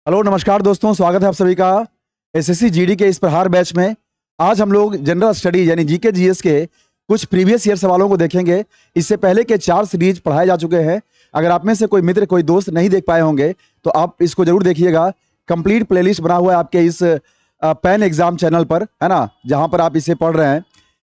Hello नमस्कार दोस्तों, स्वागत है आप सभी का एसएससी जीडी के इस प्रहार बैच में। आज हम लोग जनरल स्टडी यानी जीके जीएस के कुछ प्रीवियस ईयर सवालों को देखेंगे। इससे पहले के 4 सीरीज पढ़ाए जा चुके हैं। अगर आप में से कोई मित्र कोई दोस्त नहीं देख पाए होंगे तो आप इसको जरूर देखिएगा। कंप्लीट प्लेलिस्ट बना हुआ है आपके इस पैन एग्जाम चैनल पर, है ना, जहाँ पर आप इसे पढ़ रहे हैं।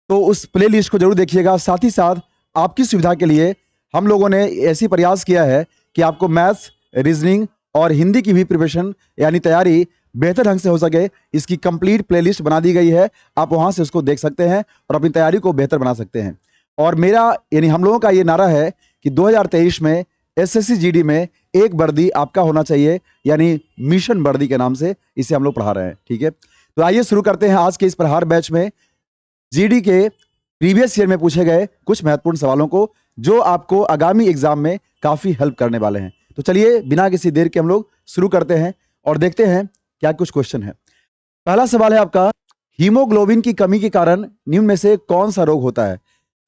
तो उस प्लेलिस्ट को जरूर देखिएगा। साथ ही साथ आपकी सुविधा के लिए हम लोगों ने ऐसी प्रयास किया है कि आपको मैथ्स, रीजनिंग और हिंदी की भी प्रिपरेशन यानी तैयारी बेहतर ढंग से हो सके, इसकी कंप्लीट प्लेलिस्ट बना दी गई है। आप वहां से उसको देख सकते हैं और अपनी तैयारी को बेहतर बना सकते हैं। और मेरा यानी हम लोगों का ये नारा है कि 2023 में एसएससी जीडी में एक वर्दी आपका होना चाहिए, यानी मिशन वर्दी के नाम से इसे हम लोग पढ़ा रहे हैं। ठीक है, तो आइए शुरू करते हैं आज के इस प्रहार बैच में जीडी के प्रीवियस ईयर में पूछे गए कुछ महत्वपूर्ण सवालों को, जो आपको आगामी एग्जाम में काफी हेल्प करने वाले हैं। तो चलिए बिना किसी देर के हम लोग शुरू करते हैं और देखते हैं क्या कुछ क्वेश्चन है। पहला सवाल है आपका, हीमोग्लोबिन की कमी के कारण निम्न में से कौन सा रोग होता है।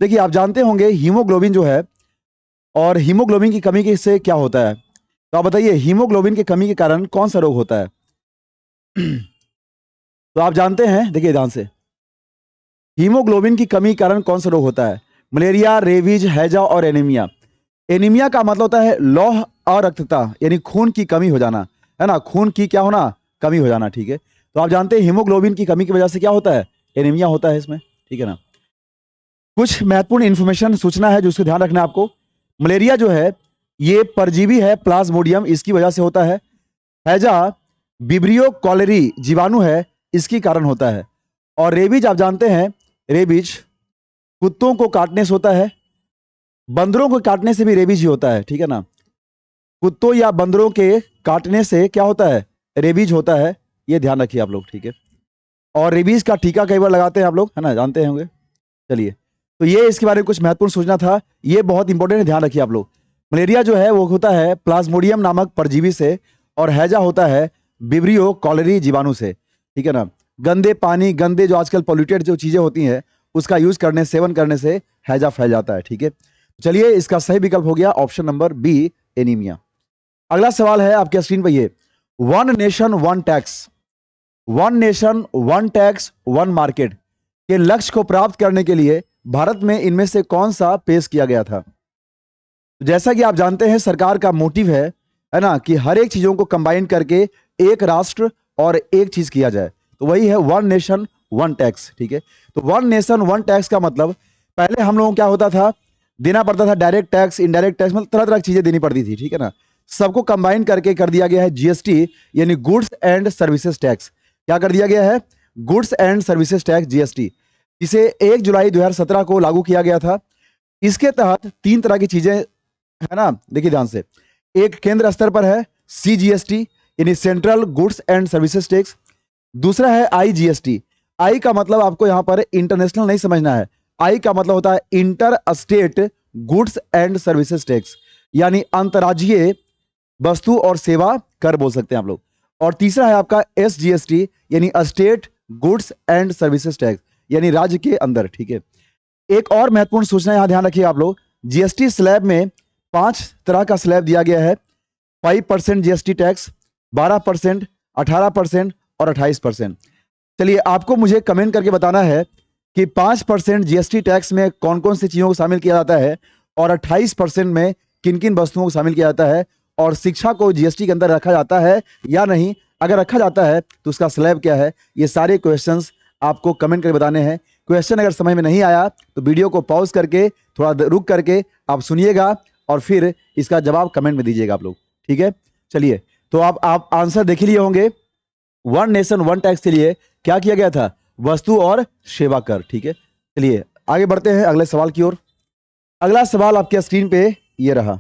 देखिए, आप जानते होंगे हीमोग्लोबिन जो है, और हीमोग्लोबिन की कमी से क्या होता है। तो आप बताइए, हीमोग्लोबिन की कमी के कारण कौन सा रोग होता है। तो आप जानते हैं, देखिए ध्यान से, हीमोग्लोबिन की कमी के कारण कौन सा रोग होता है। मलेरिया, रेबीज, हैजा और एनीमिया। एनीमिया का मतलब होता है लौह अरक्तता, यानी खून की कमी हो जाना, है ना, खून की क्या होना, कमी हो जाना। ठीक है, तो आप जानते हैं हीमोग्लोबिन की कमी की वजह से क्या होता है, एनीमिया होता है इसमें। ठीक है ना। कुछ महत्वपूर्ण इंफॉर्मेशन सूचना है जो उसको ध्यान रखना है आपको। मलेरिया जो है ये परजीवी है, प्लाज्मोडियम, इसकी वजह से होता है। हैजा विब्रियो कॉलेरी जीवाणु है, इसकी कारण होता है। और रेबीज आप जानते हैं, रेबीज कुत्तों को काटने से होता है। बंदरों को काटने से भी रेबीज ही होता है। ठीक है ना, कुत्तों या बंदरों के काटने से क्या होता है, रेबीज होता है। ये ध्यान रखिए आप लोग। ठीक है, और रेबीज का टीका कई बार लगाते हैं आप लोग, है ना, जानते होंगे। चलिए, तो ये इसके बारे में कुछ महत्वपूर्ण सूचना था, ये बहुत इंपॉर्टेंट है, ध्यान रखिए आप लोग। मलेरिया जो है वो होता है प्लाज्मोडियम नामक परजीवी से, और हैजा होता है विब्रियो कॉलेरी जीवाणु से। ठीक है ना। गंदे पानी, गंदे जो आजकल पोल्यूटेड जो चीजें होती हैं उसका यूज करने, सेवन करने से हैजा फैल जाता है। ठीक है, चलिए इसका सही विकल्प हो गया ऑप्शन नंबर बी, एनीमिया। अगला सवाल है आपके स्क्रीन पर, ये one nation one tax, one nation one tax one market के लक्ष्य को प्राप्त करने के लिए भारत में इनमें से कौन सा पेश किया गया था। जैसा कि आप जानते हैं सरकार का मोटिव है ना, कि हर एक चीजों को कंबाइन करके एक राष्ट्र और एक चीज किया जाए, तो वही है वन नेशन वन टैक्स। ठीक है, तो वन नेशन वन टैक्स का मतलब, पहले हम लोगों को क्या होता था, देना पड़ता था डायरेक्ट टैक्स, इनडायरेक्ट टैक्स, मतलब तरह तरह की चीजें देनी पड़ती थी। ठीक है ना, सबको कंबाइन करके कर दिया गया है जीएसटी, यानी गुड्स एंड सर्विसेज टैक्स। क्या कर दिया गया है, goods and services tax, GST. इसे 1 जुलाई 2017 को लागू किया गया था। इसके तहत 3 तरह की चीजें, है ना, देखिए ध्यान से। एक केंद्र स्तर पर है सीजीएसटी, यानी central goods and services tax. दूसरा है आईजीएसटी। आई का मतलब आपको यहां पर इंटरनेशनल नहीं समझना है, आई का मतलब होता है inter state goods and services tax, यानी अंतर्राज्यीय वस्तु और सेवा कर बोल सकते हैं आप लोग। और तीसरा है आपका एसजीएसटी, यानी state goods and services tax, यानी राज्य के अंदर। ठीक है, एक और महत्वपूर्ण सूचना यहां ध्यान रखिए आप लोग, जीएसटी स्लैब में 5 तरह का स्लैब दिया गया है। 5% जीएसटी टैक्स, 12%, 18% और 28%। चलिए आपको मुझे कमेंट करके बताना है कि 5% जीएसटी टैक्स में कौन कौन सी चीजों को शामिल किया जाता है, और 28% में किन किन वस्तुओं को शामिल किया जाता है, और शिक्षा को जीएसटी के अंदर रखा जाता है या नहीं, अगर रखा जाता है तो उसका स्लैब क्या है। ये सारे क्वेश्चंस आपको कमेंट करके बताने हैं। क्वेश्चन अगर समझ में नहीं आया तो वीडियो को पॉज करके थोड़ा रुक करके आप सुनिएगा और फिर इसका जवाब कमेंट में दीजिएगा आप लोग। ठीक है, चलिए, तो आप आंसर देख लिए होंगे। वन नेशन वन टैक्स के लिए क्या किया गया था, वस्तु और सेवा कर। ठीक है, चलिए आगे बढ़ते हैं अगले सवाल की ओर। अगला सवाल आपके स्क्रीन पे ये रहा,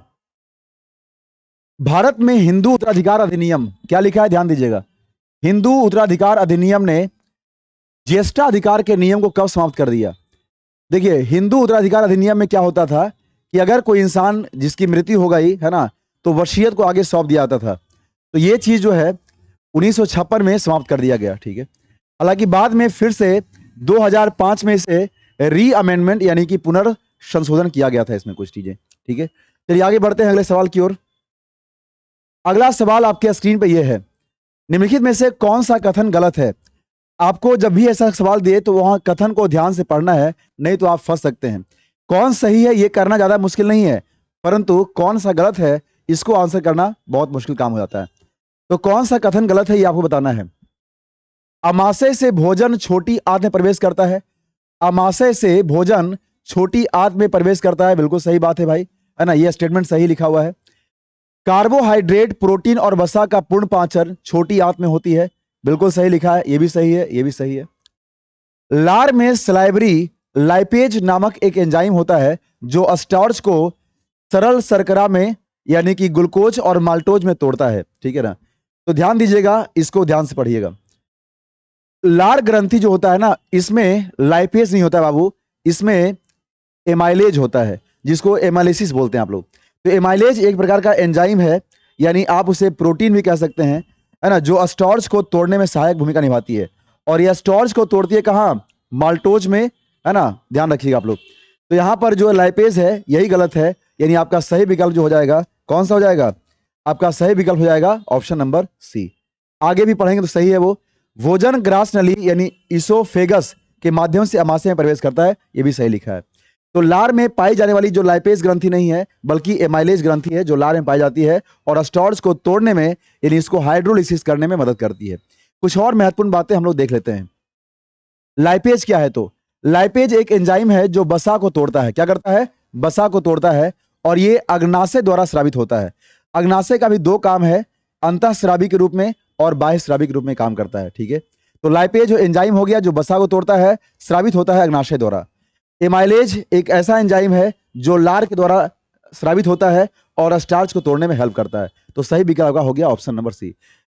भारत में हिंदू उत्तराधिकार अधिनियम, क्या लिखा है ध्यान दीजिएगा। हिंदू उत्तराधिकार अधिनियम ने ज्येष्ठाधिकार के नियम को कब समाप्त कर दिया। देखिए, हिंदू उत्तराधिकार अधिनियम में क्या होता था कि अगर कोई इंसान जिसकी मृत्यु हो गई है ना, तो वसीयत को आगे सौंप दिया जाता था। तो ये चीज जो है 1956 में समाप्त कर दिया गया। ठीक है, हालांकि बाद में फिर से 2005 में इसे री अमेंडमेंट यानी कि पुनर्संशोधन किया गया था इसमें कुछ चीजें। ठीक है, चलिए आगे बढ़ते हैं अगले सवाल की ओर। अगला सवाल आपके स्क्रीन पे ये है, निम्नलिखित में से कौन सा कथन गलत है? आपको जब भी ऐसा सवाल दिए तो वहां कथन को ध्यान से पढ़ना है, नहीं तो आप फंस सकते हैं। कौन सही है ये करना ज्यादा मुश्किल नहीं है, परंतु कौन सा गलत है इसको आंसर करना बहुत मुश्किल काम हो जाता है। तो कौन सा कथन गलत है ये आपको बताना है। अमाशय से भोजन छोटी आंत में प्रवेश करता है। अमाशय से भोजन छोटी आंत में प्रवेश करता है, बिल्कुल सही बात है भाई, है ना, ये स्टेटमेंट सही लिखा हुआ है। कार्बोहाइड्रेट, प्रोटीन और वसा का पूर्ण पाचन छोटी आंत में होती है, बिल्कुल सही लिखा है, ये भी सही है, ये भी सही है। लार में सलाइवरी लाइपेज नामक एक एंजाइम होता है जो स्टार्च को सरल शर्करा में यानी कि ग्लूकोज और माल्टोज में तोड़ता है, ठीक है ना। तो ध्यान दीजिएगा, इसको ध्यान से पढ़िएगा। लार ग्रंथि जो होता है ना, इसमें लाइपेज नहीं होता है बाबू, इसमें एमाइलेज होता है, जिसको एमाइलेसिस बोलते हैं आप लोग। तो एमाइलेज एक प्रकार का एंजाइम है, यानी आप उसे प्रोटीन भी कह सकते हैं, है ना, जो स्टार्च को तोड़ने में सहायक भूमिका निभाती है। और यह स्टार्च को तोड़ती है कहाँ? माल्टोज में, है ना, ध्यान रखिएगा आप लोग। तो यहाँ पर जो लाइपेज है यही गलत है, यानी आपका सही विकल्प जो हो जाएगा कौन सा हो जाएगा? आपका सही विकल्प हो जाएगा ऑप्शन नंबर सी। आगे भी पढ़ेंगे तो सही है वो। भोजन ग्रास नली यानी इसोफेगस के माध्यम से अमाशय में प्रवेश करता है, ये भी सही लिखा है। तो लार में पाई जाने वाली जो लाइपेज ग्रंथि नहीं है बल्कि एमाइलेज ग्रंथि है, जो लार में पाई जाती है और स्टार्च को तोड़ने में यानी इसको हाइड्रोलिसिस करने में मदद करती है। कुछ और महत्वपूर्ण बातें हम लोग देख लेते हैं। लाइपेज क्या है? तो लाइपेज एक एंजाइम है जो वसा को तोड़ता है। क्या करता है? वसा को तोड़ता है, और ये अग्नाशय द्वारा स्रावित होता है। अग्नाशय का भी दो काम है, अंतःस्रावी के रूप में और बाह्य स्रावी के रूप में काम करता है, ठीक है। तो लाइपेज जो एंजाइम हो गया जो वसा को तोड़ता है, स्रावित होता है अग्नाशय द्वारा। एमाइलेज एक ऐसा एंजाइम है जो लार के द्वारा स्रावित होता है और स्टार्च को तोड़ने में हेल्प करता है। तो सही विकल्प हो गया ऑप्शन नंबर सी।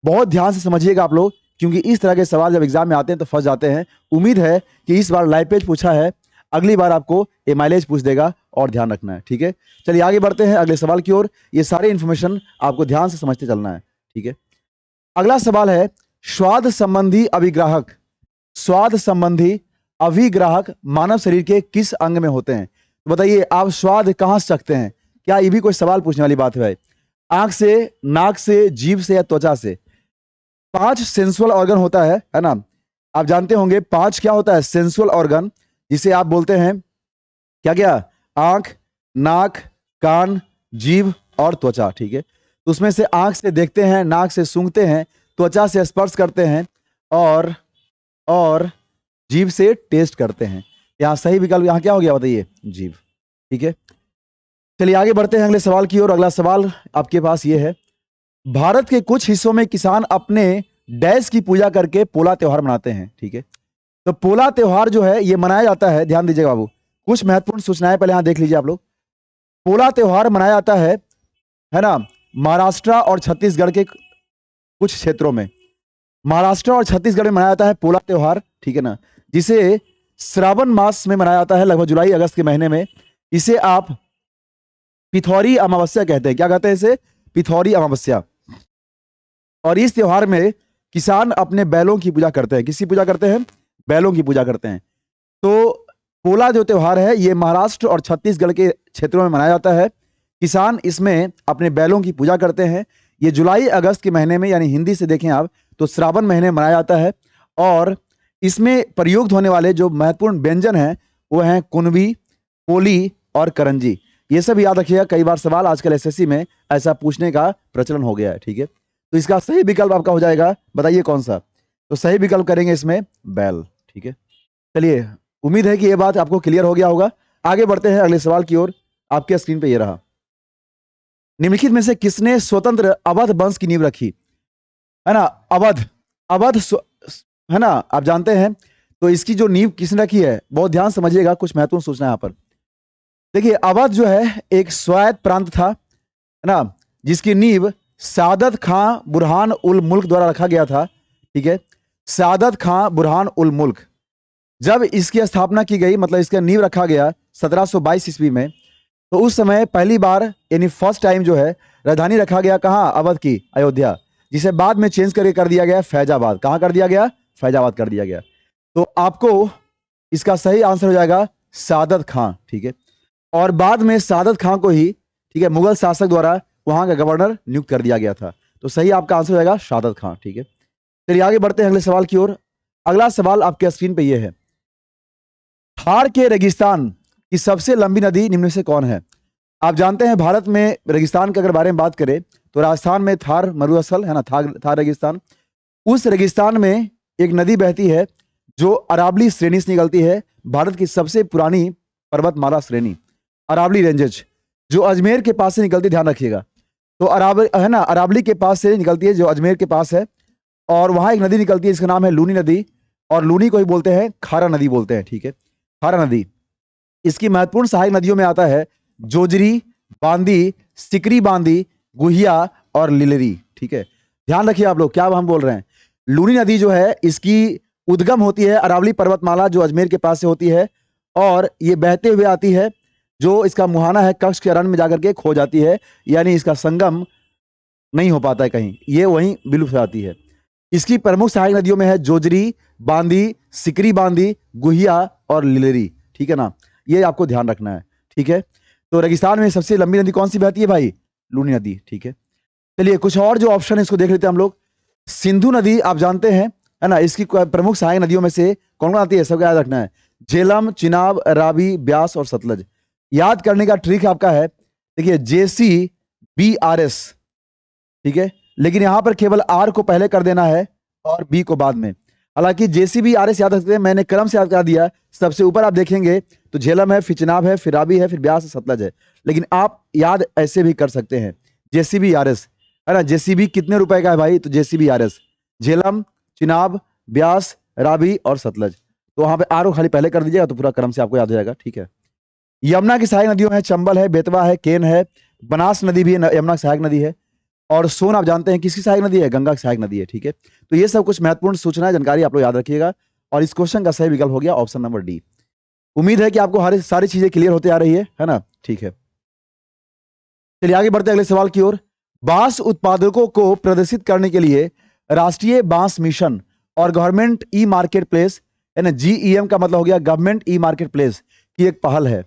बहुत ध्यान से समझिएगा आप लोग, क्योंकि इस तरह के सवाल जब एग्जाम में आते हैं तो फंस जाते हैं। उम्मीद है कि इस बार लाइपेज पूछा है, अगली बार आपको एमाइलेज पूछ देगा, और ध्यान रखना है, ठीक है। चलिए आगे बढ़ते हैं अगले सवाल की ओर। ये सारे इंफॉर्मेशन आपको ध्यान से समझते चलना है, ठीक है। अगला सवाल है, स्वाद संबंधी अभिग्राहक। स्वाद संबंधी अभिग्राहक मानव शरीर के किस अंग में होते हैं? तो बताइए, आप स्वाद कहां से चखते हैं? क्या ये भी कोई सवाल पूछने वाली बात है भाई? आंख से, नाक से, जीभ से या त्वचा से? 5 सेंसुअल ऑर्गन होता है ना, आप जानते होंगे 5 क्या होता है? सेंसुअल ऑर्गन, जिसे आप बोलते हैं क्या क्या? आंख, नाक, कान, जीभ और त्वचा, ठीक है। तो उसमें से आंख से देखते हैं, नाक से सूंघते हैं, त्वचा से स्पर्श करते हैं, और जीभ से टेस्ट करते हैं। यहाँ सही विकल्प यहाँ क्या हो गया बताइए? जीभ, ठीक है। चलिए आगे बढ़ते हैं अगले सवाल की ओर। अगला सवाल आपके पास ये है, भारत के कुछ हिस्सों में किसान अपने डैश की पूजा करके पोला त्योहार मनाते हैं, ठीक है। तो पोला त्योहार जो है ये मनाया जाता है, ध्यान दीजिएगा बाबू, कुछ महत्वपूर्ण सूचनाएं पहले यहां देख लीजिए आप लोग। पोला त्योहार मनाया जाता है ना, महाराष्ट्र और छत्तीसगढ़ के कुछ क्षेत्रों में। महाराष्ट्र और छत्तीसगढ़ में मनाया जाता है पोला त्योहार, ठीक है ना, जिसे श्रावण मास में मनाया जाता है, लगभग जुलाई अगस्त के महीने में। इसे आप पिथौरी अमावस्या कहते हैं। क्या कहते हैं इसे? पिथौरी अमावस्या। और इस त्योहार में किसान अपने बैलों की पूजा करते हैं। किसकी पूजा करते हैं? बैलों की पूजा करते हैं। तो पोला जो त्योहार है ये महाराष्ट्र और छत्तीसगढ़ के क्षेत्रों में मनाया जाता है। किसान इसमें अपने बैलों की पूजा करते हैं। ये जुलाई अगस्त के महीने में, यानी हिंदी से देखें आप तो श्रावण महीने मनाया जाता है। और इसमें प्रयुक्त होने वाले जो महत्वपूर्ण व्यंजन हैं वो हैं कुनबी, पोली और करंजी। ये सब याद रखिएगा, कई बार सवाल आजकल एसएससी में ऐसा पूछने का प्रचलन हो गया है, ठीक है। तो इसका सही विकल्प आपका हो जाएगा, बताइए कौन सा? तो सही विकल्प करेंगे इसमें बैल, ठीक है। चलिए, उम्मीद है कि ये बात आपको क्लियर हो गया होगा। आगे बढ़ते हैं अगले सवाल की ओर। आपके स्क्रीन पे ये रहा, निम्नलिखित में से किसने स्वतंत्र अवध वंश की नींव रखी? है ना, अवध, है ना, आप जानते हैं। तो इसकी जो नींव किसने रखी है, बहुत ध्यान समझिएगा, कुछ महत्वपूर्ण सूचना यहाँ पर। देखिए, अवध जो है एक स्वायत्त प्रांत था, है ना, जिसकी नींव सादत खां बुरहान उल मुल्क द्वारा रखा गया था, ठीक है। सादत खां बुरहान उल मुल्क, जब इसकी स्थापना की गई, मतलब इसका नींव रखा गया 1722 ईस्वी में, तो उस समय पहली बार यानी फर्स्ट टाइम जो है राजधानी रखा गया कहाँ? अवध की, अयोध्या, जिसे बाद में चेंज करके कर दिया गया फैजाबाद। कहाँ कर दिया गया? फैजाबाद कर दिया गया। तो आपको इसका सही आंसर हो जाएगा सादत खां, ठीक है। और बाद में सादत खां को ही, ठीक है, मुगल शासक द्वारा वहां का गवर्नर नियुक्त कर दिया गया था। तो सही आपका आंसर हो जाएगा सादत खां, ठीक है। चलिए आगे बढ़ते हैं अगले सवाल की ओर। अगला सवाल आपके स्क्रीन पे ये है, थार के रेगिस्तान की सबसे लंबी नदी निम्न में से कौन है? आप जानते हैं भारत में रेगिस्तान के अगर बारे में बात करें तो राजस्थान में थार मरुस्थल है ना, थार रेगिस्तान। उस रेगिस्तान में एक नदी बहती है जो अरावली श्रेणी से निकलती है, भारत की सबसे पुरानी पर्वतमाला श्रेणी अरावली रेंजेज, जो अजमेर के पास से निकलती, ध्यान रखिएगा। तो अरावली है ना, अरावली के पास से निकलती है जो अजमेर के पास है, और वहां एक नदी निकलती है जिसका नाम है लूनी नदी, और लूनी को ही बोलते हैं खारा नदी बोलते हैं, ठीक है, खारा नदी। इसकी महत्वपूर्ण सहायक नदियों में आता है जोजरी, बांदी, सिकरी बांदी, गुहिया और लिलरी, ठीक है। ध्यान रखिए आप लोग क्या हम बोल रहे हैं। लूनी नदी जो है इसकी उद्गम होती है अरावली पर्वतमाला जो अजमेर के पास से होती है, और ये बहते हुए आती है, जो इसका मुहाना है कच्छ के रण में जाकर के खो जाती है, यानी इसका संगम नहीं हो पाता है कहीं, ये वहीं विलुप्त हो जाती है। इसकी प्रमुख सहायक नदियों में है जोजरी, बांदी, सिकरी बांदी, गुहिया और लिलरी, ठीक है ना, ये आपको ध्यान रखना है, ठीक है। तो रेगिस्तान में सबसे लंबी नदी कौन सी बहती है भाई? लूनी नदी, ठीक है। चलिए कुछ और जो ऑप्शन है इसको देख लेते हैं हम लोग। सिंधु नदी आप जानते हैं है ना, इसकी प्रमुख सहायक नदियों में से कौन कौन आती है, सबको याद रखना है, झेलम, चिनाब, रावी, ब्यास और सतलज। याद करने का ट्रिक आपका है, देखिए JCBRS, ठीक है, लेकिन यहां पर केवल R को पहले कर देना है और B को बाद में। हालांकि JCBRS याद रखते हैं, मैंने क्रम से याद करा दिया। सबसे ऊपर आप देखेंगे तो झेलम है, फिर चिनाब है, फिर रावी है, फिर ब्यास है, सतलज है, लेकिन आप याद ऐसे भी कर सकते हैं JCBRS, है ना। JCB कितने रुपए का है भाई? तो JCBRS झेलम, चिनाब, ब्यास, रावी और सतलज। तो वहां पे R को खाली पहले कर दीजिएगा तो पूरा क्रम से आपको याद हो जाएगा, ठीक है। यमुना की सहायक नदियों में चंबल है, बेतवा है, केन है, बनास नदी भी यमुना की सहायक नदी है, और सोन आप जानते हैं किसकी सहायक नदी है? गंगा की सहायक नदी है, ठीक है। तो ये सब कुछ महत्वपूर्ण सूचना जानकारी आप लोग याद रखिएगा, और इस क्वेश्चन का सही विकल्प हो गया ऑप्शन नंबर डी। उम्मीद है कि आपको हर सारी चीजें क्लियर होते आ रही है ना, ठीक है। चलिए आगे बढ़ते हैं अगले सवाल की ओर। बांस उत्पादकों को प्रदर्शित करने के लिए राष्ट्रीय बांस मिशन और गवर्नमेंट ई मार्केट प्लेस, है ना, GEM का मतलब हो गया गवर्नमेंट ई मार्केट प्लेस की एक पहल है।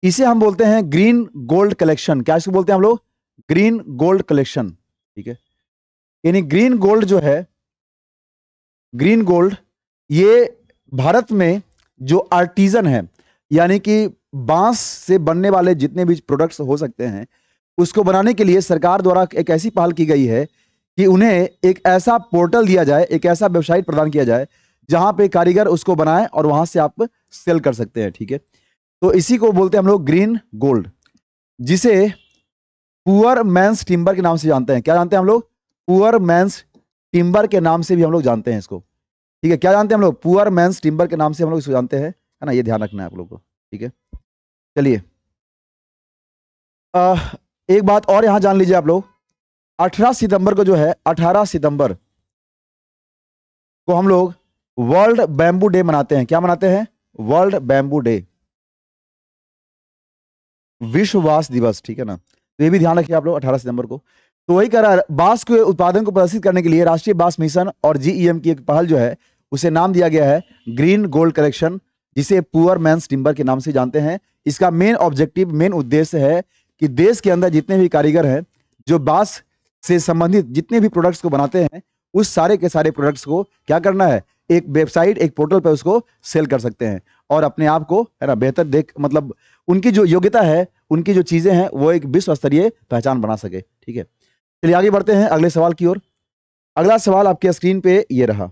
इसे हम बोलते हैं ग्रीन गोल्ड कलेक्शन। क्या इसको बोलते हैं हम लोग? ग्रीन गोल्ड कलेक्शन, ठीक है। यानी ग्रीन गोल्ड जो है, ग्रीन गोल्ड, ये भारत में जो आर्टिजन है, यानी कि बांस से बनने वाले जितने भी प्रोडक्ट्स हो सकते हैं, उसको बनाने के लिए सरकार द्वारा एक ऐसी पहल की गई है कि उन्हें एक ऐसा पोर्टल दिया जाए, एक ऐसा वेबसाइट प्रदान किया जाए जहां पे कारीगर उसको बनाए और वहां से आप सेल कर सकते हैं, ठीक है। तो इसी को बोलते हैं हम लोग ग्रीन गोल्ड, जिसे पुअर मैंस टिम्बर के नाम से जानते हैं। क्या जानते हैं हम लोग? पुअर मैंस टिम्बर के नाम से भी हम लोग जानते हैं इसको, ठीक है। क्या जानते हैं हम लोग? पुअर मैंस टिम्बर के नाम से हम लोग इसको जानते हैं, है ना, ये ध्यान रखना है आप लोग को, ठीक है। चलिए एक बात और यहां जान लीजिए आप लोग, 18 सितंबर को जो है, 18 सितंबर को हम लोग वर्ल्ड बैम्बू डे मनाते हैं। क्या मनाते हैं? वर्ल्ड बैम्बू डे, विश्व बांस दिवस, ठीक है ना। तो ये भी ध्यान रखिए आप लोग 18 सितंबर को। तो वही कह रहा है, बांस के उत्पादन को प्रदर्शित करने के लिए राष्ट्रीय बांस मिशन और GEM की एक पहल जो है उसे नाम दिया गया है ग्रीन गोल्ड कलेक्शन, जिसे पुअर मैंस टिम्बर के नाम से जानते हैं। इसका मेन ऑब्जेक्टिव, मेन उद्देश्य है कि देश के अंदर जितने भी कारीगर हैं जो बांस से संबंधित जितने भी प्रोडक्ट्स को बनाते हैं, उस सारे के सारे प्रोडक्ट्स को क्या करना है, एक वेबसाइट, एक पोर्टल पर उसको सेल कर सकते हैं और अपने आप को, है ना, बेहतर देख, मतलब उनकी जो योग्यता है, उनकी जो चीजें हैं, वो एक विश्व स्तरीय पहचान बना सके, ठीक है। चलिए आगे बढ़ते हैं अगले सवाल की ओर। अगला सवाल आपके स्क्रीन पे ये रहा,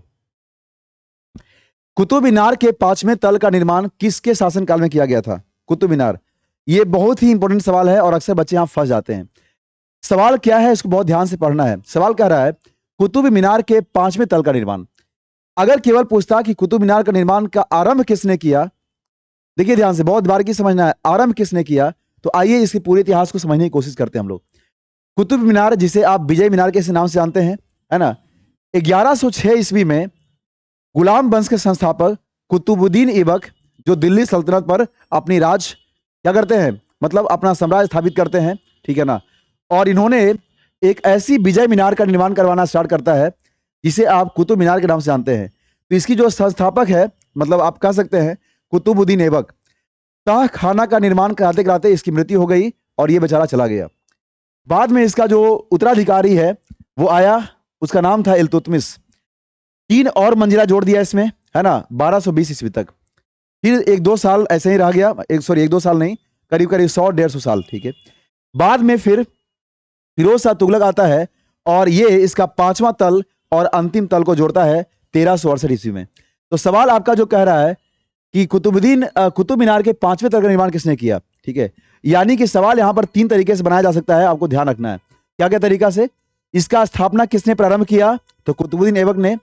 कुतुब मीनार के 5वें तल का निर्माण किसके शासनकाल में किया गया था? कुतुब मीनार, ये बहुत ही इंपॉर्टेंट सवाल है और अक्सर बच्चे यहां फंस जाते हैं। सवाल क्या है इसको बहुत ध्यान से पढ़ना है। सवाल कह रहा है कुतुब मीनार के 5वें तल का निर्माण। अगर केवल पूछता कि कुतुब मीनार का निर्माण का आरंभ किसने किया, देखिए ध्यान से, बहुत बारीकी समझना है, आरंभ किसने किया, तो आइए इसके पूरे इतिहास को समझने की कोशिश करते हैं हम लोग। कुतुब मीनार, जिसे आप विजय मीनार के नाम से जानते हैं, है ना, 1106 ईस्वी में गुलाम वंश के संस्थापक कुतुबुद्दीन ऐबक, जो दिल्ली सल्तनत पर अपनी राज क्या करते हैं, मतलब अपना साम्राज्य स्थापित करते हैं, ठीक है ना, और इन्होंने एक ऐसी विजय मीनार का निर्माण करवाना स्टार्ट करता है जिसे आप कुतुब मीनार के नाम से जानते हैं। तो इसकी जो संस्थापक है, मतलब आप कह सकते हैं कुतुबुद्दीन ऐबक, तह खाना का निर्माण कराते कराते इसकी मृत्यु हो गई और ये बेचारा चला गया। बाद में इसका जो उत्तराधिकारी है वो आया, उसका नाम था इल्तुतमिश। 3 और मंजिला जोड़ दिया इसमें, है ना, 1220 ईस्वी तक। फिर 1-2 साल ऐसे ही रह गया, 1-2 साल नहीं, करीब करीब 100-150 साल, ठीक है। बाद में फिर फिरोज शाह तुगलक आता है और ये इसका 5वां तल और अंतिम तल को जोड़ता है 1368 ईस्वी में। तो सवाल आपका जो कह रहा है कि कुतुब मीनार के 5वें तल का निर्माण किसने किया, ठीक है। यानी कि सवाल यहां पर 3 तरीके से बनाया जा सकता है, आपको ध्यान रखना है। क्या क्या तरीका से? इसका स्थापना किसने प्रारंभ किया? तो कुतुबुद्दीन ऐबक ने।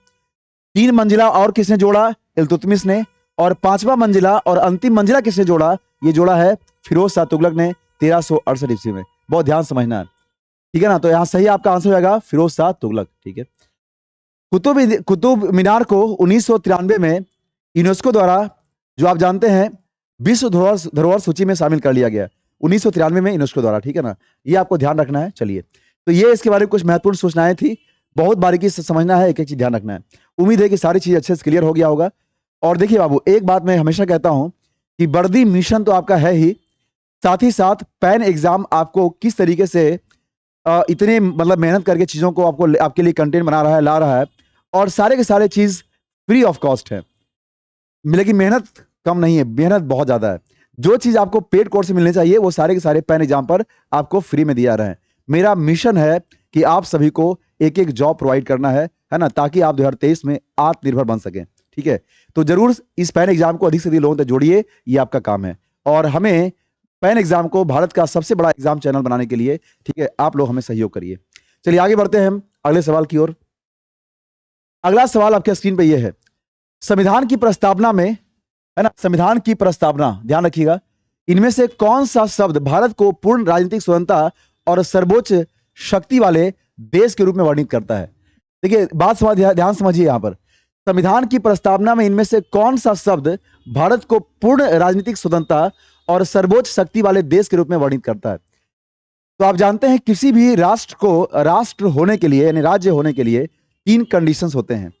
3 मंजिला और किसने जोड़ा? इल्तुतमिश ने। और 5वां मंजिला और अंतिम मंजिला किसने जोड़ा? ये जोड़ा है फिरोज शाह तुगलक ने 1368 ईस्वी में। बहुत ध्यान समझना है, ठीक है ना। तो यहां सही आपका आंसर हो जाएगा फिरोज शाह तुगलक, ठीक है। कुतुब मीनार को 1993 में यूनेस्को द्वारा, जो आप जानते हैं, विश्व धरोहर सूची में शामिल कर लिया गया 1993 में यूनेस्को द्वारा, ठीक है ना। ये आपको ध्यान रखना है। चलिए, तो ये इसके बारे में कुछ महत्वपूर्ण सूचनाएं थी, बहुत बारीकी से समझना है, एक एक चीज ध्यान रखना है। उम्मीद है कि सारी चीज अच्छे से क्लियर हो गया होगा। और देखिए बाबू, एक बात मैं हमेशा कहता हूं कि वर्दी मिशन तो आपका है ही, साथ ही साथ पैन एग्जाम आपको किस तरीके से इतने मतलब मेहनत करके चीजों को आपके लिए कंटेंट बना रहा है, ला रहा है, और सारे के सारे चीज फ्री ऑफ कॉस्ट है। लेकिन मेहनत कम नहीं है, मेहनत बहुत ज्यादा है। जो चीज आपको पेड कोर्स से मिलने चाहिए वो सारे के सारे पैन एग्जाम पर आपको फ्री में दिया रहे हैं। मेरा मिशन है कि आप सभी को एक एक जॉब प्रोवाइड करना है ना, ताकि आप 2023 में आत्मनिर्भर बन सकें, ठीक है। तो जरूर इस पैन एग्जाम को अधिक से अधिक लोगों तक जोड़िए, ये आपका काम है। और हमें पैन एग्जाम को भारत का सबसे बड़ा एग्जाम चैनल बनाने के लिए, ठीक है, आप लोग हमें सहयोग करिए। चलिए आगे बढ़ते हैं हम अगले सवाल की ओर। अगला सवाल आपके स्क्रीन पे ये है, संविधान की प्रस्तावना में, है ना, संविधान की प्रस्तावना, ध्यान रखिएगा, इनमें से कौन सा शब्द भारत को पूर्ण राजनीतिक स्वतंत्रता और सर्वोच्च शक्ति वाले देश के रूप में वर्णित करता है? देखिए बात समझ, ध्यान समझिए। यहां पर संविधान की प्रस्तावना में इनमें से कौन सा शब्द भारत को पूर्ण राजनीतिक स्वतंत्रता और सर्वोच्च शक्ति वाले देश के रूप में वर्णित करता है? तो आप जानते हैं किसी भी राष्ट्र को राष्ट्र होने के लिए, यानी राज्य होने के लिए 3 कंडीशंस होते हैं,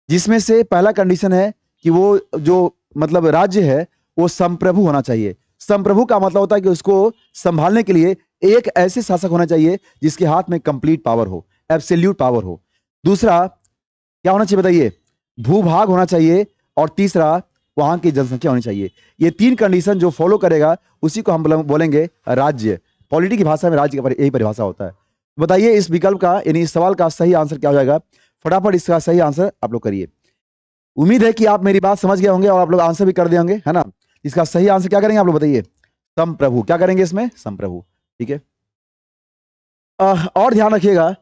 जिसमें से पहला कंडीशन है कि वो जो मतलब राज्य है वो संप्रभु होना चाहिए। संप्रभु का मतलब होता है कि उसको संभालने के लिए एक ऐसे शासक होना चाहिए जिसके हाथ में कंप्लीट पावर हो, एब्सोल्यूट पावर हो। दूसरा क्या होना चाहिए बताइए? भूभाग होना चाहिए। और तीसरा वहां की जनसंख्या होनी चाहिए। ये 3 कंडीशन जो फॉलो करेगा उसी को हम बोलेंगे राज्य। पॉलिटी की भाषा में राज्य का यही परिभाषा होता है। बताइए इस विकल्प का, यानी इस सवाल का सही आंसर क्या हो जाएगा? फटाफट इसका सही आंसर आप लोग करिए। उम्मीद है कि आप मेरी बात समझ गए होंगे और आप लोग आंसर भी कर दिए होंगे, है ना। इसका सही आंसर क्या करेंगे आप लोग बताइए? संप्रभु। क्या करेंगे इसमें? संप्रभु, ठीक है। और ध्यान रखिएगा,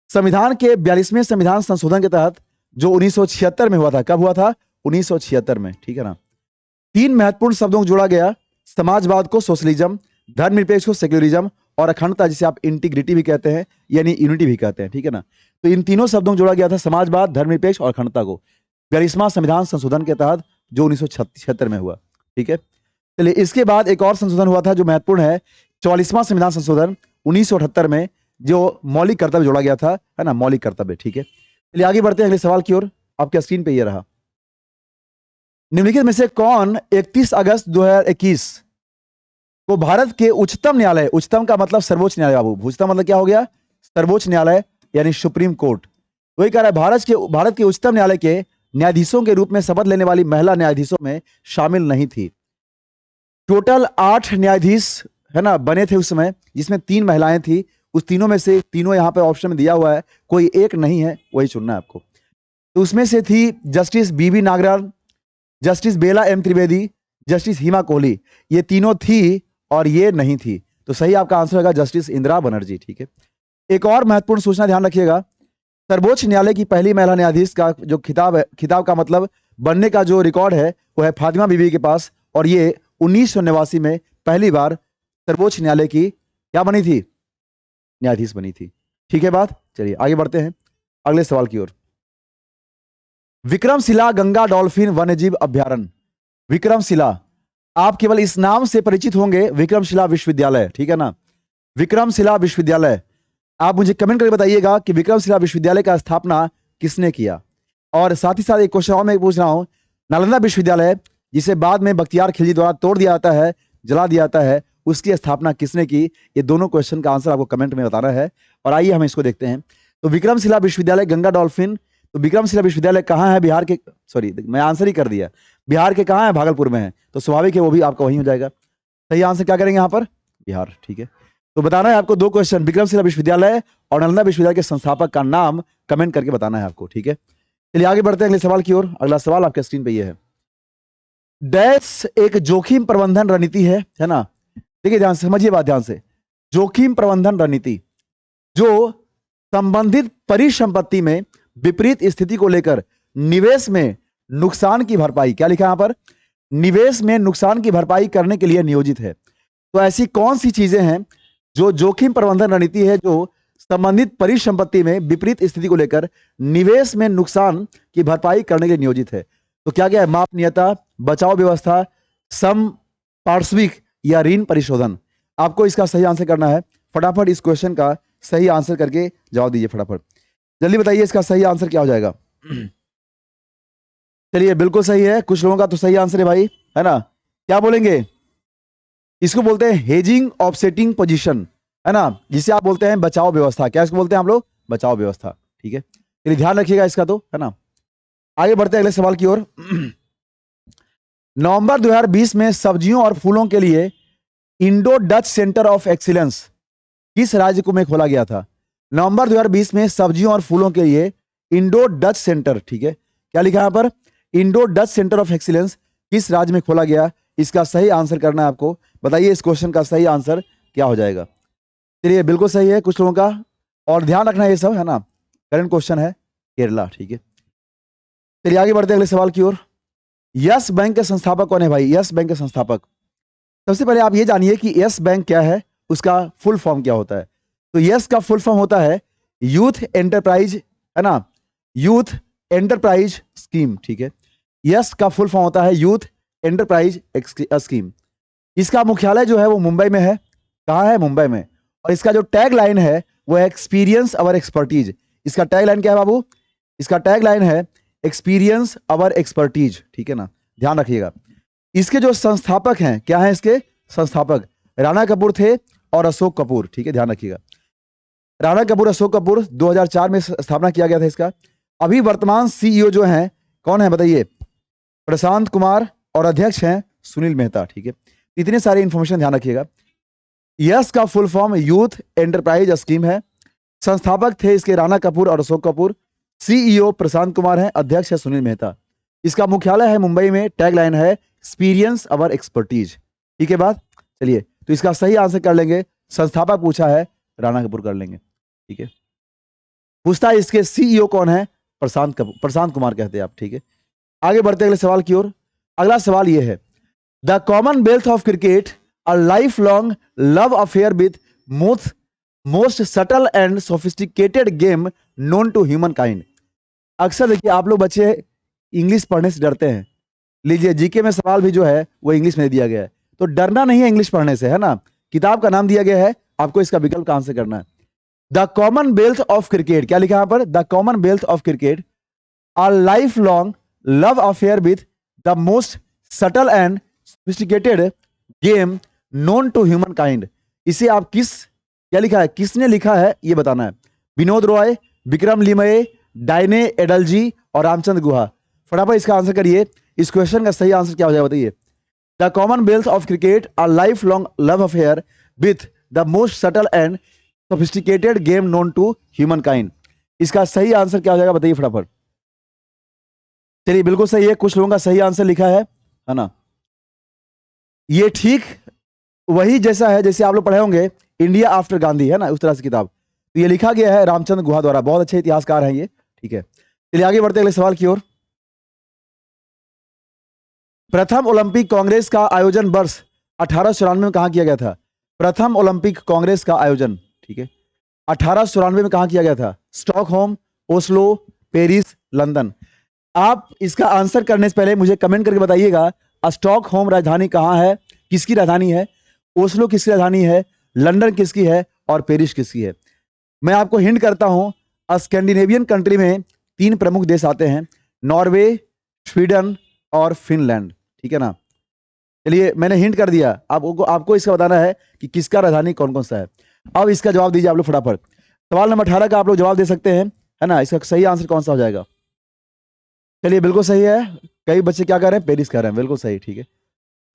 संविधान के 42वें संविधान संशोधन के तहत जो 1976 में हुआ था, कब हुआ था? 1976 में, ठीक है ना। 3 महत्वपूर्ण शब्दों को जोड़ा गया, समाजवाद को सोशलिज्म, धर्मनिरपेक्ष को सेक्युलरिज्म, और अखंडता जिसे आप इंटीग्रिटी भी कहते हैं, यानी यूनिटी भी कहते हैं, ठीक है ना। तो इन तीनों शब्दों को जोड़ा गया था, समाजवाद, धर्मनिरपेक्ष और अखंडता को, 42वां संविधान संशोधन के तहत जो 1976 में हुआ, ठीक है। चलिए इसके बाद एक और संशोधन हुआ था जो महत्वपूर्ण है, 44वां संविधान संशोधन 1978 में, जो मौलिक कर्तव्य जोड़ा गया था, है ना, मौलिक कर्तव्य, ठीक है। चलिए आगे बढ़ते हैं अगले सवाल की ओर। आपके स्क्रीन पे ये रहा, निम्नलिखित में से कौन 31 अगस्त 2021 को भारत के उच्चतम न्यायालय, उच्चतम का मतलब सर्वोच्च न्यायालय बाबू, उच्चतम मतलब क्या हो गया? सर्वोच्च न्यायालय यानी सुप्रीम कोर्ट, वही कह रहा है भारत के उच्चतम न्यायालय के न्यायाधीशों के रूप में शपथ लेने वाली महिला न्यायाधीशों में शामिल नहीं थी। टोटल 8 न्यायाधीश, है ना, बने थे उस समय, जिसमें 3 महिलाएं थी। उस तीनों में से, तीनों यहाँ पे ऑप्शन में दिया हुआ है, कोई एक नहीं है, वही चुनना है आपको। तो उसमें से थी जस्टिस बीबी नागरन, जस्टिस बेला एम त्रिवेदी, जस्टिस हिमा कोहली। ये तीनों थी और ये नहीं थी। तो सही आपका आंसर होगा जस्टिस इंदिरा बनर्जी, ठीक है। एक और महत्वपूर्ण सूचना ध्यान रखिएगा, सर्वोच्च न्यायालय की पहली महिला न्यायाधीश का जो खिताब है, खिताब का मतलब बनने का जो रिकॉर्ड है, वो है फातिमा बीबी के पास, और ये 1989 में पहली बार सर्वोच्च न्यायालय की क्या बनी थी? न्यायाधीश बनी थी, ठीक है बात। चलिए आगे बढ़ते हैं अगले सवाल की ओर। विक्रमशिला गंगा डॉल्फिन वन्यजीव अभ्यारण्य, विक्रमशिला, आप केवल इस नाम से परिचित होंगे, विक्रमशिला विश्वविद्यालय, ठीक है ना, विक्रमशिला विश्वविद्यालय। आप मुझे कमेंट करके बताइएगा कि विक्रमशिला विश्वविद्यालय का स्थापना किसने किया। और साथ ही साथ एक क्वेश्चन और मैं पूछ रहा हूं, नालंदा विश्वविद्यालय, जिसे बाद में बख्तियार खिलजी द्वारा तोड़ दिया जाता है, जला दिया जाता है, उसकी स्थापना किसने की? ये दोनों क्वेश्चन का आंसर आपको कमेंट में बताना है। और आइए हम इसको देखते हैं। तो विक्रमशिला विश्वविद्यालय गंगा डॉल्फिन, तो विक्रमशिला विश्वविद्यालय कहाँ है? बिहार के, सॉरी मैं आंसर ही कर दिया, बिहार के कहाँ है? भागलपुर में है, तो स्वाभाविक है वो भी आपका वहीं हो जाएगा। सही आंसर क्या करेंगे यहाँ पर? बिहार। ठीक है, तो बताना है आपको 2 क्वेश्चन, विक्रमशिला विश्वविद्यालय और नालंदा विश्वविद्यालय के संस्थापक का नाम कमेंट करके बताना है आपको। ठीक है, चलिए आगे बढ़ते हैं अगले सवाल की ओर। अगला सवाल आपके स्क्रीन पे ये है, डैश एक जोखिम प्रबंधन रणनीति है ना। देखिए ध्यान से समझिए बात ध्यान से, जोखिम प्रबंधन रणनीति जो संबंधित परिसंपत्ति में विपरीत स्थिति को लेकर निवेश में नुकसान की भरपाई, क्या लिखा है यहां पर? निवेश में नुकसान की भरपाई करने के लिए नियोजित है। तो ऐसी कौन सी चीजें हैं जो जोखिम प्रबंधन रणनीति है जो संबंधित परिसंपत्ति में विपरीत स्थिति को लेकर निवेश में नुकसान की भरपाई करने के लिए नियोजित है? तो क्या क्या है? मापनीयता, बचाव व्यवस्था, सम पार्श्विक या ऋण परिशोधन। आपको इसका सही आंसर करना है। फटाफट इस क्वेश्चन का सही आंसर करके जवाब दीजिए, फटाफट जल्दी बताइए इसका सही आंसर क्या हो जाएगा। चलिए बिल्कुल सही है, कुछ लोगों का तो सही आंसर है भाई, है ना। क्या बोलेंगे? इसको बोलते हैं हेजिंग ऑफसेटिंग पोजीशन, है ना, जिसे आप बोलते हैं बचाव व्यवस्था। क्या इसको बोलते हैं हम लोग? बचाव व्यवस्था। ठीक है, चलिए ध्यान रखिएगा इसका, तो है ना। आगे बढ़ते हैं अगले सवाल की ओर। नवंबर 2020 में सब्जियों और फूलों के लिए Indo Dutch centre of excellence किस राज्य को में खोला गया था? नवंबर 2020 में सब्जियों और फूलों के लिए इंडो डच सेंटर, ठीक है, क्या लिखा है यहाँ पर? Indo Dutch centre of excellence किस राज्य में खोला गया? इसका सही आंसर करना है आपको। बताइए इस क्वेश्चन का सही आंसर क्या हो जाएगा। चलिए बिल्कुल सही है कुछ लोगों का, और ध्यान रखना ये सब, है ना, करंट क्वेश्चन है, केरला। ठीक है, चलिए आगे बढ़ते हैं अगले सवाल की ओर। यस बैंक के संस्थापक कौन है भाई? यस बैंक के संस्थापक, सबसे पहले आप ये जानिए कि यस बैंक क्या है, उसका फुल फॉर्म क्या होता है। तो यस का फुल फॉर्म होता है यूथ एंटरप्राइज, है ना, यूथ एंटरप्राइज स्कीम। ठीक है, यस का फुल फॉर्म होता है यूथ एंटरप्राइज स्कीम। इसका मुख्यालय जो है वो मुंबई में है। कहाँ है? मुंबई में। और इसका जो टैग लाइन है वो है एक्सपीरियंस अवर एक्सपर्टीज। इसका टैग लाइन क्या है बाबू? इसका टैग लाइन है एक्सपीरियंस अवर एक्सपर्टीज। ठीक है ना, ध्यान रखिएगा। इसके जो संस्थापक हैं, क्या है इसके संस्थापक? राणा कपूर थे और अशोक कपूर। ठीक है, ध्यान रखिएगा, राणा कपूर, अशोक कपूर, 2004 में स्थापना किया गया था इसका। अभी वर्तमान सीईओ जो हैं कौन है बताइए? प्रशांत कुमार, और अध्यक्ष हैं सुनील मेहता। ठीक है, इतने सारे इंफॉर्मेशन ध्यान रखिएगा। यस का full form youth enterprise scheme है। संस्थापक थे इसके राणा कपूर और अशोक कपूर। सीईओ प्रशांत कुमार हैं, अध्यक्ष है सुनील मेहता। इसका मुख्यालय है मुंबई में। टैग लाइन है एक्सपीरियंस अवर एक्सपर्टीज। ठीक है बात। चलिए, तो इसका सही आंसर कर लेंगे, संस्थापक पूछा है राणा कपूर, कर लेंगे। ठीक है, पूछता है इसके सीईओ कौन है? प्रशांत कुमार कहते हैं आप। ठीक है, आगे बढ़ते अगले सवाल की ओर। अगला सवाल यह है, the Commonwealth of cricket a lifelong love affair with most subtle and sophisticated game known to humankind. अक्सर देखिए आप लोग बच्चे इंग्लिश पढ़ने से डरते हैं। लीजिए जीके में सवाल भी जो है वो इंग्लिश में दिया गया है, तो डरना नहीं है इंग्लिश पढ़ने से, है ना। किताब का नाम दिया गया है, आपको इसका विकल्प का आंसर करना है। द कॉमनवेल्थ ऑफ क्रिकेट, क्या लिखा है यहाँ पर? The Commonwealth of cricket a lifelong love affair with the most subtle and sophisticated game known to humankind. इसे आप क्या लिखा है, किसने लिखा है ये बताना है। विनोद रॉय, विक्रम लिमये, डायने एडलजी और रामचंद्र गुहा। फटाफट इसका आंसर करिए। इस क्वेश्चन का सही आंसर क्या हो जाएगा बताइए। The Commonwealth of cricket a lifelong love affair with the most subtle and sophisticated game known to humankind. इसका सही आंसर क्या हो जाएगा बताइए फटाफट। चलिए बिल्कुल सही है, कुछ लोगों का सही आंसर लिखा है ना। ये ठीक वही जैसा है जैसे आप लोग पढ़े होंगे इंडिया आफ्टर गांधी, है ना, उस तरह से किताब। तो ये लिखा गया है रामचंद्र गुहा द्वारा, बहुत अच्छे इतिहासकार हैं ये। ठीक है, चलिए आगे बढ़ते अगले सवाल की ओर। प्रथम ओलंपिक कांग्रेस का आयोजन वर्ष 1894 में कहां किया गया था? प्रथम ओलंपिक कांग्रेस का आयोजन, ठीक है, 1894 में कहां किया गया था? Stockholm, Oslo, Paris, London. आप इसका आंसर करने से पहले मुझे कमेंट करके बताइएगा स्टॉकहोम राजधानी कहां है, किसकी राजधानी है, ओस्लो किसकी राजधानी है, लंदन किसकी है और पेरिस किसकी है। मैं आपको हिंट करता हूं, स्कैंडिनेवियन कंट्री में 3 प्रमुख देश आते हैं, नॉर्वे, स्वीडन और फिनलैंड। ठीक है ना। चलिए मैंने हिंट कर दिया, आपको इसका बताना है कि किसका राजधानी कौन कौन सा है। अब इसका जवाब दीजिए आप लोग फटाफट। सवाल नंबर 18 का आप लोग जवाब दे सकते हैं, है ना। इसका सही आंसर कौन सा हो जाएगा? चलिए बिल्कुल सही है। कई बच्चे क्या कर रहे हैं, पेरिस कर रहे हैं, बिल्कुल सही, ठीक है।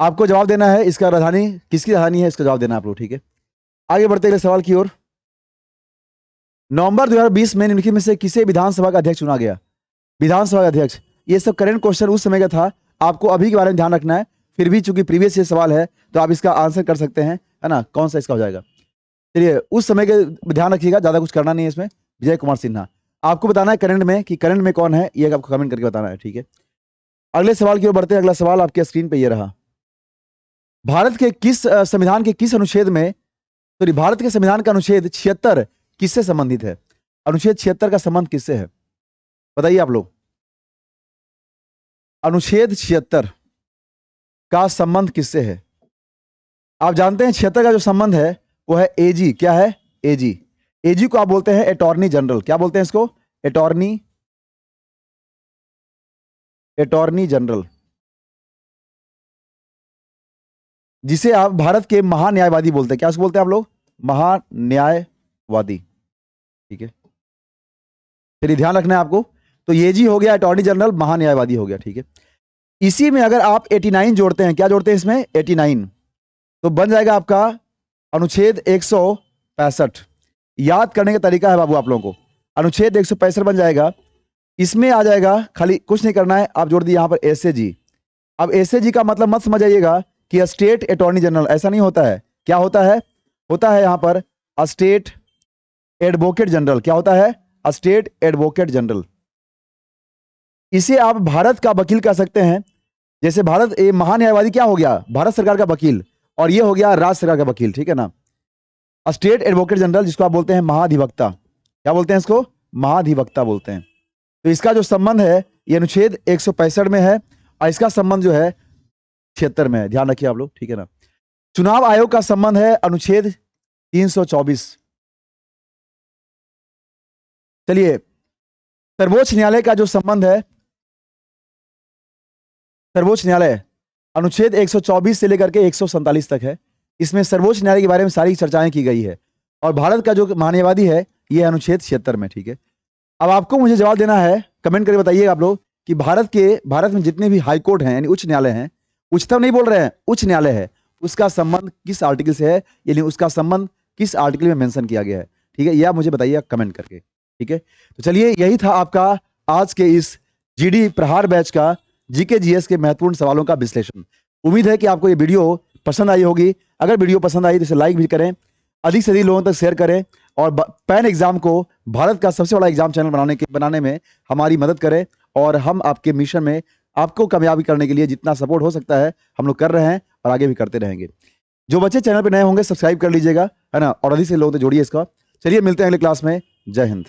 आपको जवाब देना है, इसका राजधानी किसकी राजधानी है, इसका जवाब देना आप लोग, ठीक है। आगे बढ़ते अगले सवाल की ओर। नवंबर 2020 में निम्नलिखित में से किसे विधानसभा का अध्यक्ष चुना गया? विधानसभा का अध्यक्ष, ये सब करेंट क्वेश्चन उस समय का था, आपको अभी के बारे में ध्यान रखना है। फिर भी चूंकि प्रीवियस ये सवाल है तो आप इसका आंसर कर सकते हैं, है ना, कौन सा इसका हो जाएगा। चलिए उस समय के ध्यान रखिएगा, ज्यादा कुछ करना नहीं है इसमें। विजय कुमार सिन्हा। आपको बताना है करंट में कि करंट में कौन है, ये आपको कमेंट करके बताना है, ठीक है। अगले सवाल की ओर बढ़ते हैं। अगला सवाल आपके स्क्रीन पे ये रहा। भारत के किस संविधान के किस अनुच्छेद में, सॉरी, भारत के संविधान का अनुच्छेद 76 किससे संबंधित है? अनुच्छेद 76 का संबंध किससे है, बताइए आप लोग। अनुच्छेद 76 का संबंध किससे है? आप जानते हैं 76 का जो संबंध है वो है एजी। क्या है? एजी। एजी को आप बोलते हैं अटॉर्नी जनरल। क्या बोलते हैं इसको? अटॉर्नी जनरल, जिसे आप भारत के महान्यायवादी बोलते हैं। क्या बोलते हैं आप लोग? महान्यायवादी, ठीक है। चलिए ध्यान रखना है आपको। तो ये जी हो गया अटॉर्नी जनरल, महान्यायवादी हो गया, ठीक है। इसी में अगर आप 89 जोड़ते हैं, क्या जोड़ते हैं इसमें? 89, तो बन जाएगा आपका अनुच्छेद 165। याद करने का तरीका है बाबू आप लोगों को, अनुच्छेद 165 बन जाएगा। इसमें आ जाएगा, खाली कुछ नहीं करना है, आप जोड़ दिए यहां पर एसएजी। अब एसएजी का मतलब मत समझ आइएगा कि स्टेट अटॉर्नी जनरल, ऐसा नहीं होता है। क्या होता है? होता है यहां पर स्टेट एडवोकेट जनरल। क्या होता है? State advocate general. इसे आप भारत का वकील कह सकते हैं। जैसे भारत महान्यायवादी क्या हो गया? भारत सरकार का वकील, और ये हो गया राज्य सरकार का वकील, ठीक है ना। स्टेट एडवोकेट जनरल, जिसको आप बोलते हैं महाधिवक्ता। क्या बोलते हैं इसको? महाधिवक्ता बोलते हैं। तो इसका जो संबंध है ये अनुच्छेद 165 में है, और इसका संबंध जो है 76 में है। ध्यान रखिए आप लोग, ठीक है ना। चुनाव आयोग का संबंध है अनुच्छेद 324। चलिए, सर्वोच्च न्यायालय का जो संबंध है, सर्वोच्च न्यायालय अनुच्छेद 124 से लेकर के 147 तक है। इसमें सर्वोच्च न्यायालय के बारे में सारी चर्चाएं की गई है, और भारत का जो महान्यायवादी है ये अनुच्छेद 76 में, ठीक है। अब आपको मुझे जवाब देना है, कमेंट करके बताइएगा आप लोग कि भारत में जितने भी हाई कोर्ट हैं, यानी उच्च न्यायालय हैं, उच्चतम नहीं बोल रहे हैं, उच्च न्यायालय है, उसका संबंध किस आर्टिकल से है, यानी उसका संबंध किस आर्टिकल में मेंशन किया गया है, ठीक है। यह मुझे बताइए कमेंट करके, ठीक है। तो चलिए, यही था आपका आज के इस जीडी प्रहार बैच का जीके जीएस के महत्वपूर्ण सवालों का विश्लेषण। उम्मीद है कि आपको ये वीडियो पसंद आई होगी। अगर वीडियो पसंद आई तो इसे लाइक भी करें, अधिक से अधिक लोगों तक शेयर करें, और पैन एग्जाम को भारत का सबसे बड़ा एग्जाम चैनल बनाने में हमारी मदद करें। और हम आपके मिशन में आपको कामयाबी करने के लिए जितना सपोर्ट हो सकता है हम लोग कर रहे हैं, और आगे भी करते रहेंगे। जो बच्चे चैनल पर नए होंगे सब्सक्राइब कर लीजिएगा, है ना, और अधिक से लोगों तक जोड़िए इसका। चलिए मिलते हैं अगले क्लास में। जय हिंद।